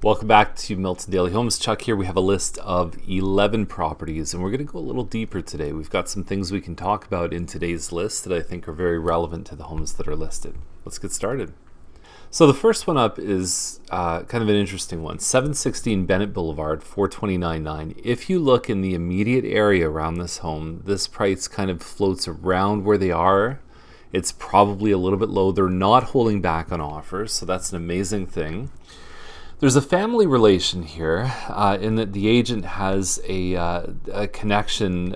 Welcome back to Milton Daily Homes. Chuck here. We have a list of 11 properties and we're going to go a little deeper today. We've got some things we can talk about in today's list that I think are very relevant to the homes that are listed. Let's get started. So the first one up is kind of an interesting one. 716 Bennett Boulevard, 429.9. If you look in the immediate area around this home, this price kind of floats around where they are. It's probably a little bit low. They're not holding back on offers, so that's an amazing thing. There's a family relation here in that the agent has a connection,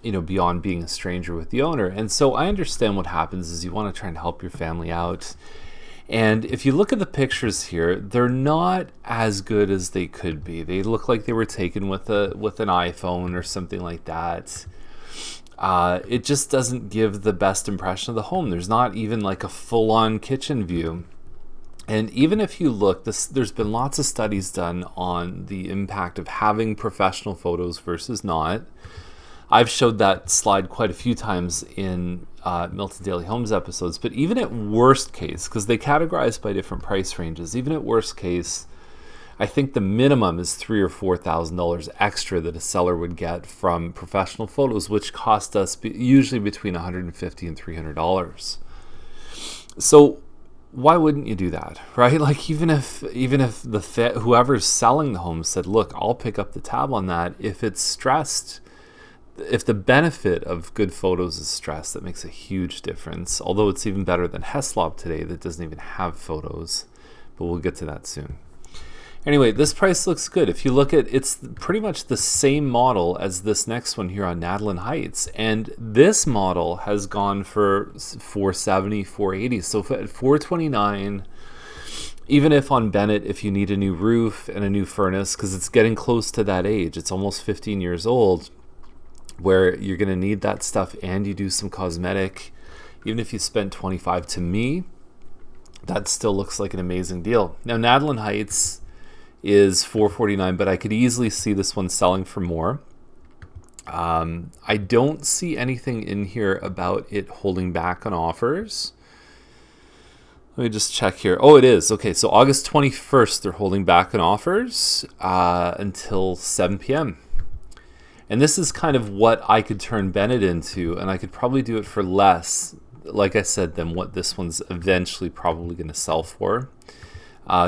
beyond being a stranger with the owner. And so I understand what happens is you want to try and help your family out. And if you look at the pictures here, they're not as good as they could be. They look like they were taken with an iPhone or something like that. It just doesn't give the best impression of the home. There's not even like a full-on kitchen view. And even if you look, there's been lots of studies done on the impact of having professional photos versus not. I've showed that slide quite a few times in Milton Daily Homes episodes, but even at worst case, because they categorize by different price ranges, even at worst case, I think the minimum is $3,000 or $4,000 extra that a seller would get from professional photos, which cost us usually between $150 and $300. So why wouldn't you do that, right? Like even if whoever's selling the home said, look, I'll pick up the tab on that. If it's stressed, if the benefit of good photos is stressed, that makes a huge difference. Although it's even better than Heslop today that doesn't even have photos, but we'll get to that soon. Anyway, this price looks good. If you look at, it's pretty much the same model as this next one here on Nadlin Heights. And this model has gone for $470, $480. So at $429, even if on Bennett, if you need a new roof and a new furnace, because it's getting close to that age, it's almost 15 years old, where you're going to need that stuff and you do some cosmetic, even if you spend $25, to me, that still looks like an amazing deal. Now, Nadlin Heights is $449, but I could easily see this one selling for more. I don't see anything in here about it holding back on offers. Let me just check here. Oh, it is. Okay, so August 21st, they're holding back on offers until 7 p.m. And this is kind of what I could turn Bennett into, and I could probably do it for less, like I said, than what this one's eventually probably going to sell for.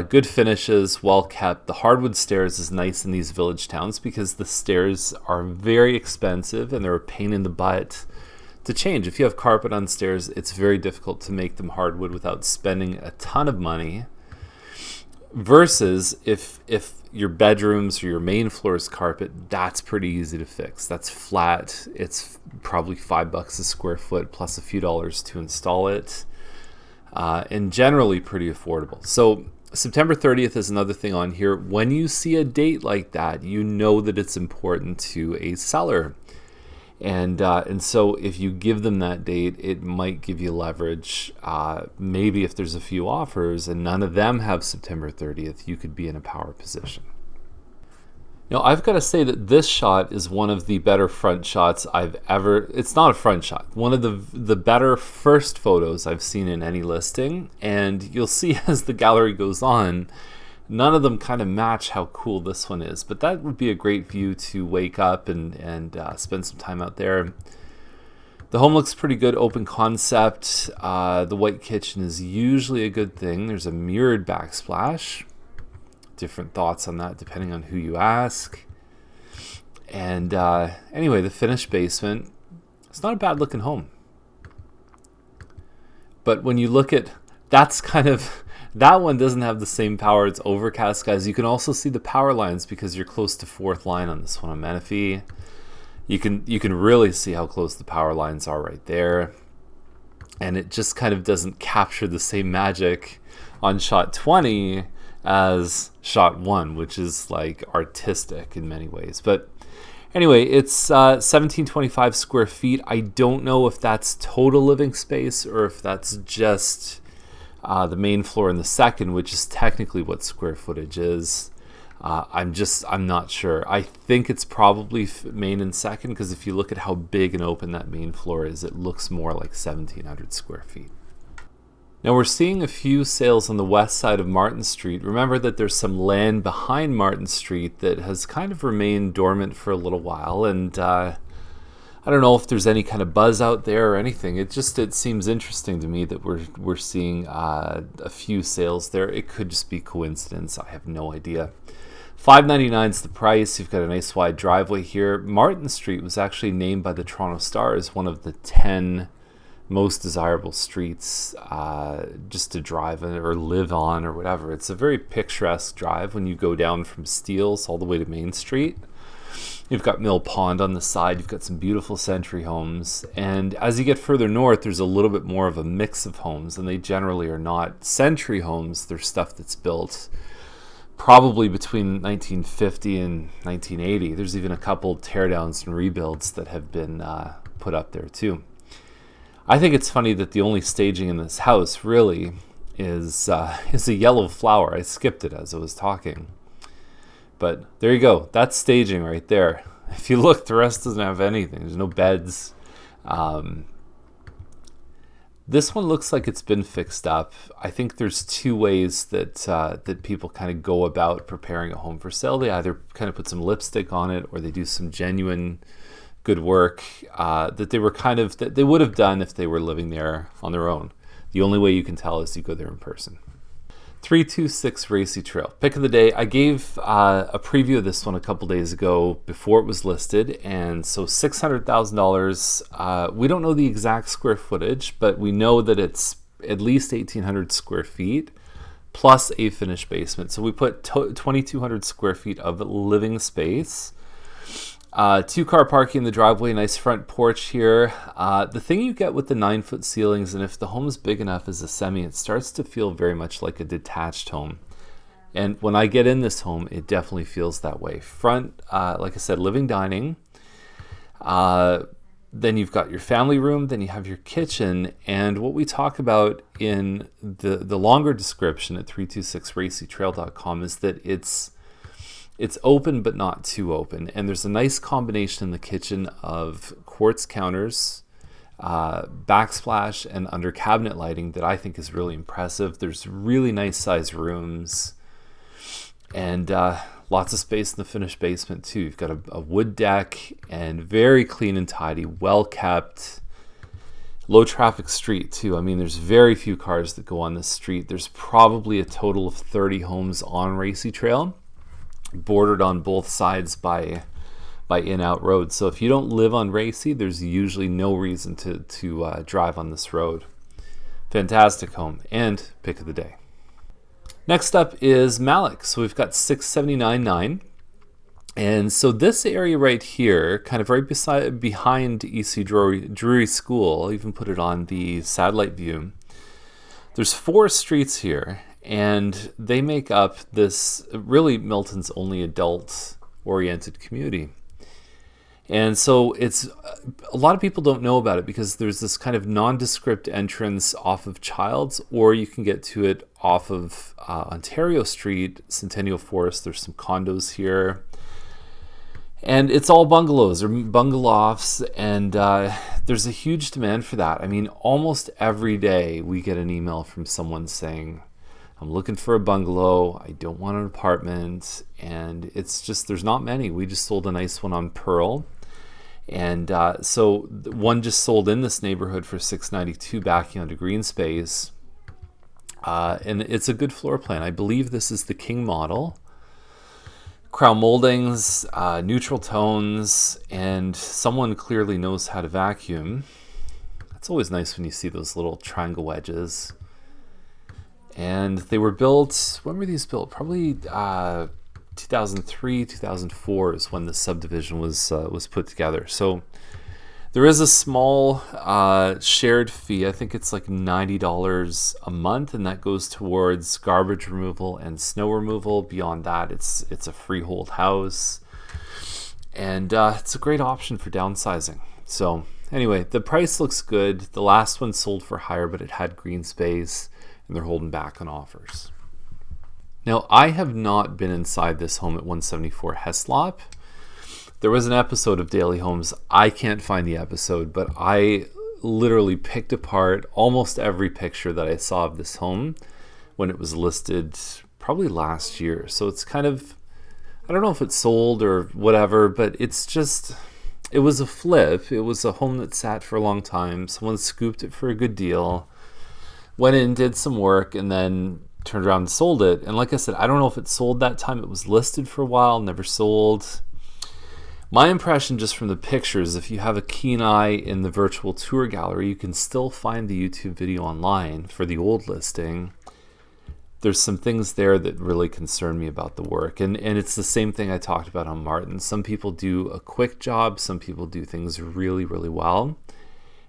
Good finishes, well kept. The hardwood stairs is nice in these village towns because the stairs are very expensive and they're a pain in the butt to change. If you have carpet on stairs, it's very difficult to make them hardwood without spending a ton of money. Versus if your bedrooms or your main floor is carpet, that's pretty easy to fix. That's flat. It's probably $5 a square foot plus a few dollars to install it. And generally pretty affordable. So September 30th is another thing on here. When you see a date like that, you know that it's important to a seller. And so if you give them that date, it might give you leverage. Maybe if there's a few offers and none of them have September 30th, you could be in a power position. Now, I've got to say that this shot is one of the better front shots I've ever... It's not a front shot. One of the better first photos I've seen in any listing. And you'll see as the gallery goes on, none of them kind of match how cool this one is. But that would be a great view to wake up and spend some time out there. The home looks pretty good, open concept. The white kitchen is usually a good thing. There's a mirrored backsplash. Different thoughts on that depending on who you ask. And anyway, the finished basement, it's not a bad looking home. But when you look at, that's kind of, that one doesn't have the same power. It's overcast, guys. You can also see the power lines because you're close to fourth line on this one on Menifee. You can really see how close the power lines are right there. And it just kind of doesn't capture the same magic on shot 20 as shot 1, which is like artistic in many ways. But anyway, it's 1725 square feet. I don't know if that's total living space or if that's just the main floor and the second, which is technically what square footage is. I'm not sure. I think it's probably main and second because if you look at how big and open that main floor is, it looks more like 1,700 square feet. Now we're seeing a few sales on the west side of Martin Street. Remember that there's some land behind Martin Street that has kind of remained dormant for a little while, and I don't know if there's any kind of buzz out there or anything. It seems interesting to me that we're seeing a few sales there. It could just be coincidence. I have no idea. $5.99 is the price. You've got a nice wide driveway here. Martin Street was actually named by the Toronto Star as one of the 10 most desirable streets just to drive or live on or whatever. It's a very picturesque drive when you go down from Steeles all the way to Main Street. You've got Mill Pond on the side. You've got some beautiful century homes. And as you get further north, there's a little bit more of a mix of homes, and they generally are not century homes. They're stuff that's built probably between 1950 and 1980. There's even a couple teardowns and rebuilds that have been put up there too. I think it's funny that the only staging in this house really is a yellow flower. I skipped it as I was talking. But there you go. That's staging right there. If you look, the rest doesn't have anything. There's no beds. This one looks like it's been fixed up. I think there's two ways that people kind of go about preparing a home for sale. They either kind of put some lipstick on it, or they do some genuine good work that they would have done if they were living there on their own. The only way you can tell is you go there in person. 326 Racy Trail. Pick of the day. I gave a preview of this one a couple days ago before it was listed, and so $600,000. We don't know the exact square footage, but we know that it's at least 1,800 square feet plus a finished basement. So we put 2,200 square feet of living space. 2-car parking in the driveway, nice front porch here. The thing you get with the 9-foot ceilings, and if the home's big enough as a semi, it starts to feel very much like a detached home. And when I get in this home, it definitely feels that way. Front, like I said, living dining. Then you've got your family room, then you have your kitchen. And what we talk about in the longer description at 326racytrail.com is that it's open but not too open, and there's a nice combination in the kitchen of quartz counters, backsplash, and under cabinet lighting that I think is really impressive. There's really nice sized rooms, and lots of space in the finished basement too. You've got a wood deck, and very clean and tidy, well kept. Low traffic street too. I mean, there's very few cars that go on this street. There's probably a total of 30 homes on Racy Trail, bordered on both sides by in-out roads. So if you don't live on Racy, there's usually no reason to drive on this road. Fantastic home and pick of the day. Next up is Malik. So we've got 679.9, and so this area right here, kind of right behind EC Drury School, I'll even put it on the satellite view. There's 4 streets here, and they make up this really Milton's only adult-oriented community. And so it's a lot of people don't know about it because there's this kind of nondescript entrance off of Childs, or you can get to it off of Ontario Street, Centennial Forest. There's some condos here. And it's all bungalows or bungalofts, and there's a huge demand for that. I mean, almost every day we get an email from someone saying, I'm looking for a bungalow, I don't want an apartment, and it's just, there's not many. We just sold a nice one on Pearl, and so one just sold in this neighborhood for $692 backing onto green space, and it's a good floor plan. I believe this is the King model. Crown moldings, neutral tones, and someone clearly knows how to vacuum. It's always nice when you see those little triangle wedges. And they were built, when were these built? Probably 2003, 2004 is when the subdivision was put together. So there is a small shared fee. I think it's like $90 a month, and that goes towards garbage removal and snow removal. Beyond that, it's a freehold house, and it's a great option for downsizing. So anyway, the price looks good. The last one sold for higher, but it had green space, and they're holding back on offers. Now, I have not been inside this home at 174 Heslop. There was an episode of Daily Homes. I can't find the episode, but I literally picked apart almost every picture that I saw of this home when it was listed probably last year. So it's kind of, I don't know if it's sold or whatever, but it's just, it was a flip. It was a home that sat for a long time. Someone scooped it for a good deal, went in, did some work, and then turned around and sold it. And like I said, I don't know if it sold that time. It was listed for a while, never sold. My impression just from the pictures, if you have a keen eye in the virtual tour gallery, you can still find the YouTube video online for the old listing. There's some things there that really concern me about the work. And it's the same thing I talked about on Martin. Some people do a quick job. Some people do things really, really well.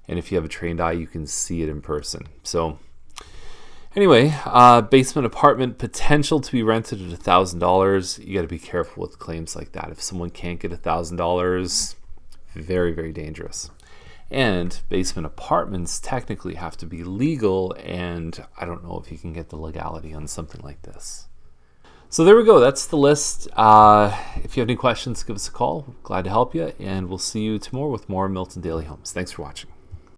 And if you have a trained eye, you can see it in person. So anyway, basement apartment, potential to be rented at $1,000. You got to be careful with claims like that. If someone can't get $1,000, very, very dangerous. And basement apartments technically have to be legal, and I don't know if you can get the legality on something like this. So there we go. That's the list. If you have any questions, give us a call. Glad to help you, and we'll see you tomorrow with more Milton Daily Homes. Thanks for watching.